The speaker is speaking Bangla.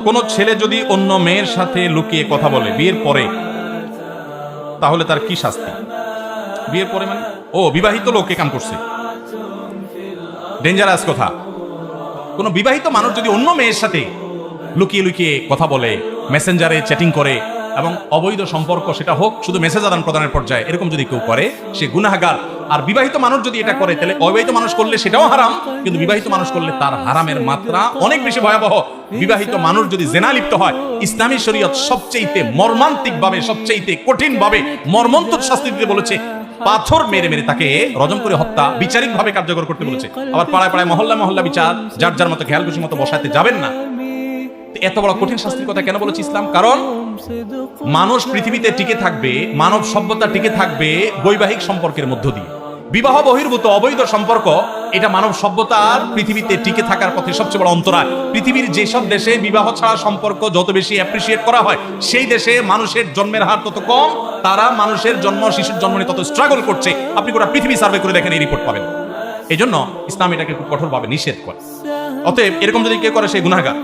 কোন ছেলে যদি অন্য মেয়ের সাথে লুকিয়ে কথা বলে বিয়ের পরে, তাহলে তার কি শাস্তি? বিয়ের পরে মানে বিবাহিত লোক কাম করছে, ডেঞ্জারাস কথা। কোন বিবাহিত মানুষ যদি অন্য মেয়ের সাথে লুকিয়ে লুকিয়ে কথা বলে, মেসেঞ্জারে চ্যাটিং করে, এবং অবৈধ সম্পর্ক, সেটা হোক শুধু মেসেজ আদান প্রদানের পর্যায়ে, এরকম যদি কেউ করে সে গুনাহগার। আর বিবাহিত মানুষ যদি এটা করে তাহলে অবিবাহিত মানুষ করলে সেটাও হারাম, কিন্তু বিবাহিত মানুষ করলে তার হারামের মাত্রা অনেক বেশি ভয়াবহ। বিবাহিত মানুষ যদি জেনা লিপ্ত হয়, ইসলামী শরীয়ত সবচেয়ে মর্মান্তিক ভাবে, সবচেয়ে কঠিন ভাবে মর্মন্তুদ শাস্তি দিতে বলেছে। পাথর মেরে মেরে তাকে রজম করে হত্যা বিচারিক ভাবে কার্যকর করতে বলেছে। আবার পাড়ায় পাড়ায় মহল্লা মহল্লা বিচার যার যার মতো খেয়াল খুশি মতো বসাতে যাবেন না। এত বড় কঠিন শাস্তির কথা কেন বলেছে ইসলাম? কারণ মানুষ পৃথিবীতে টিকে থাকবে, মানব সভ্যতা টিকে থাকবে বৈবাহিক সম্পর্কের মধ্য দিয়ে। বিবাহ বহির্ভূত অবৈধ সম্পর্ক, এটা মানব সভ্যতার পৃথিবীতে টিকে থাকার পথে সবচেয়ে বড় অন্তরায়। পৃথিবীর যেসব দেশে বিবাহ ছাড়া সম্পর্ক যত বেশি অ্যাপ্রিসিয়েট করা হয়, সেই দেশে মানুষের জন্মের হার তত কম, তারা মানুষের জন্ম, শিশুর জন্ম নিয়ে তত স্ট্রাগল করছে। আপনি গোটা পৃথিবী সার্ভে করে দেখেন, এই রিপোর্ট পাবেন। এই জন্য ইসলাম এটাকে খুব কঠোরভাবে নিষেধ করে। অতএব এরকম যদি কেউ করে, সেই গুনাহগার।